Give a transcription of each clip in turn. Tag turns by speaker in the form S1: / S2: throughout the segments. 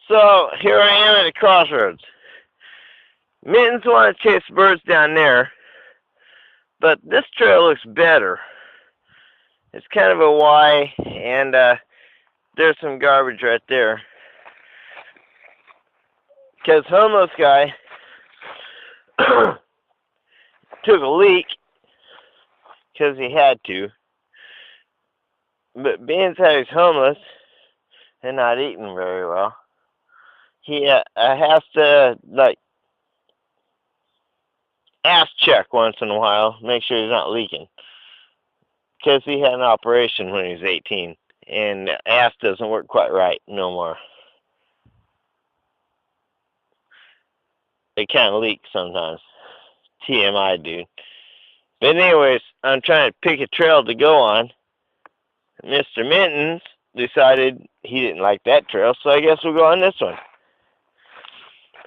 S1: So here I am at a crossroads. Mittens want to chase birds down there, but this trail looks better. It's kind of a Y, and there's some garbage right there. Because homeless guy took a leak because he had to. But being that he's homeless and not eating very well, he has to, like, ass check once in a while, make sure he's not leaking. Because he had an operation when he was 18, and ass doesn't work quite right no more. It kind of leaks sometimes. TMI, dude. But anyways, I'm trying to pick a trail to go on. Mr. Mittens decided he didn't like that trail, so I guess we'll go on this one.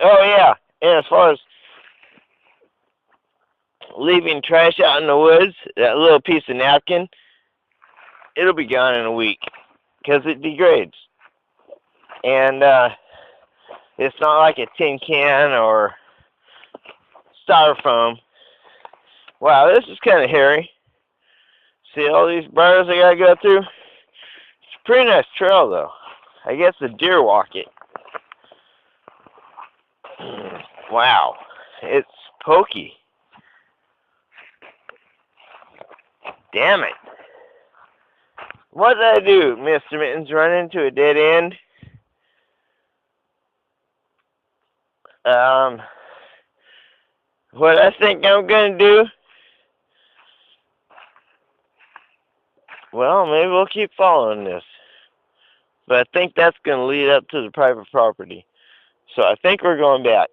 S1: Oh, yeah. And as far as leaving trash out in the woods, that little piece of napkin, it'll be gone in a week because it degrades. And it's not like a tin can or styrofoam. Wow, this is kind of hairy. See all these briars I gotta go through? It's a pretty nice trail, though. I guess the deer walk it. Wow, it's pokey. Damn it. What did I do, Mr. Mittens? Run into a dead end? What I think I'm gonna do? Well, maybe we'll keep following this. But I think that's gonna lead up to the private property. So I think we're going back.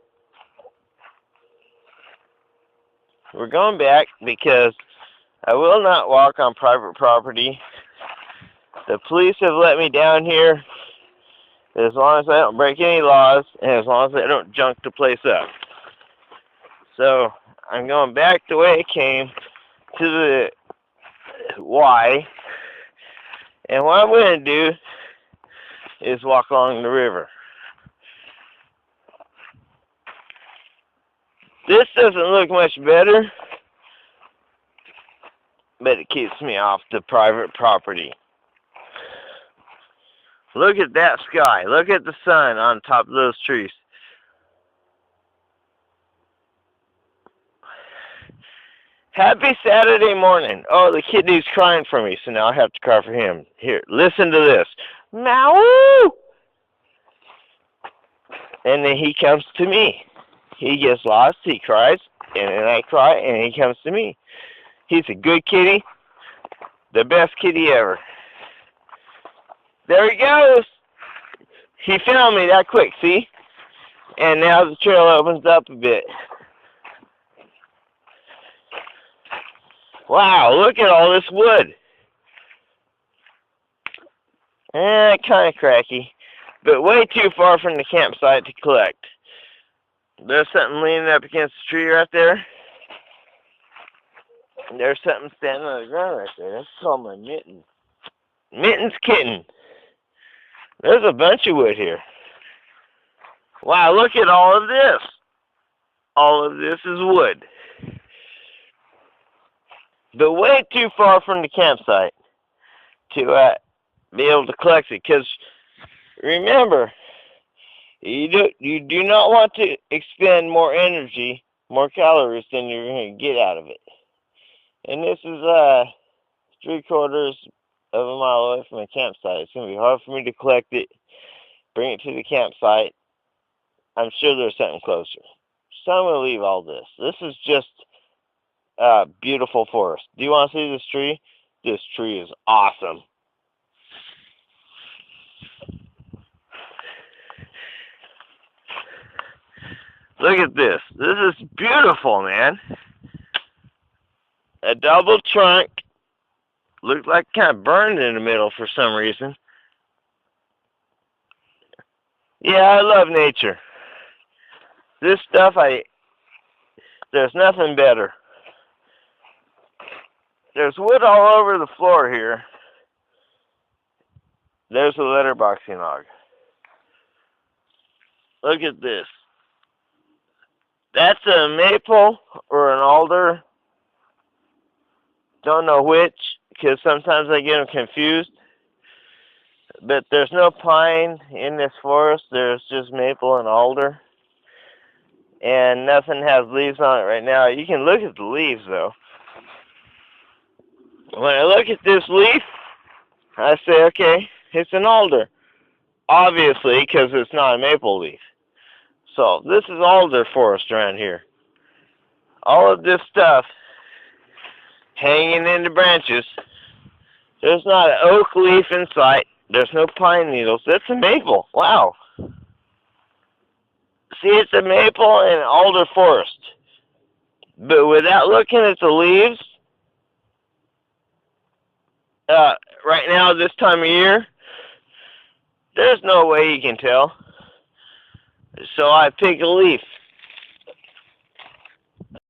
S1: We're going back because I will not walk on private property. The police have let me down here as long as I don't break any laws and as long as I don't junk the place up. So I'm going back the way I came to the Y. And what I'm going to do is walk along the river. This doesn't look much better, but it keeps me off the private property. Look at that sky. Look at the sun on top of those trees. Happy Saturday morning. Oh, the kitty's crying for me, so now I have to cry for him. Here, listen to this. Meow! And then he comes to me. He gets lost, he cries, and then I cry, and he comes to me. He's a good kitty. The best kitty ever. There he goes. He found me that quick, see? And now the trail opens up a bit. Wow, look at all this wood. Kind of cracky, but way too far from the campsite to collect. There's something leaning up against the tree right there. There's something standing on the ground right there. That's called my mitten. Mitten's kitten. There's a bunch of wood here. Wow, look at all of this. All of this is wood. But way too far from the campsite to be able to collect it. Because remember, you do not want to expend more energy, more calories than you're going to get out of it. And this is 3/4 of a mile away from the campsite. It's going to be hard for me to collect it, bring it to the campsite. I'm sure there's something closer. So I'm going to leave all this. This is just beautiful forest. Do you want to see this tree? This tree is awesome. Look at this. This is beautiful, man. A double trunk. Looks like kind of burned in the middle for some reason. Yeah, I love nature. This stuff, there's nothing better. There's wood all over the floor here. There's a letterboxing log. Look at this. That's a maple or an alder. Don't know which, because sometimes I get them confused. But there's no pine in this forest. There's just maple and alder. And nothing has leaves on it right now. You can look at the leaves, though. When I look at this leaf, I say, okay, it's an alder. Obviously, because it's not a maple leaf. So, this is alder forest around here. All of this stuff hanging in the branches. There's not an oak leaf in sight. There's no pine needles. That's a maple. Wow. See, it's a maple and alder forest. But without looking at the leaves, right now, this time of year, there's no way you can tell. So I pick a leaf.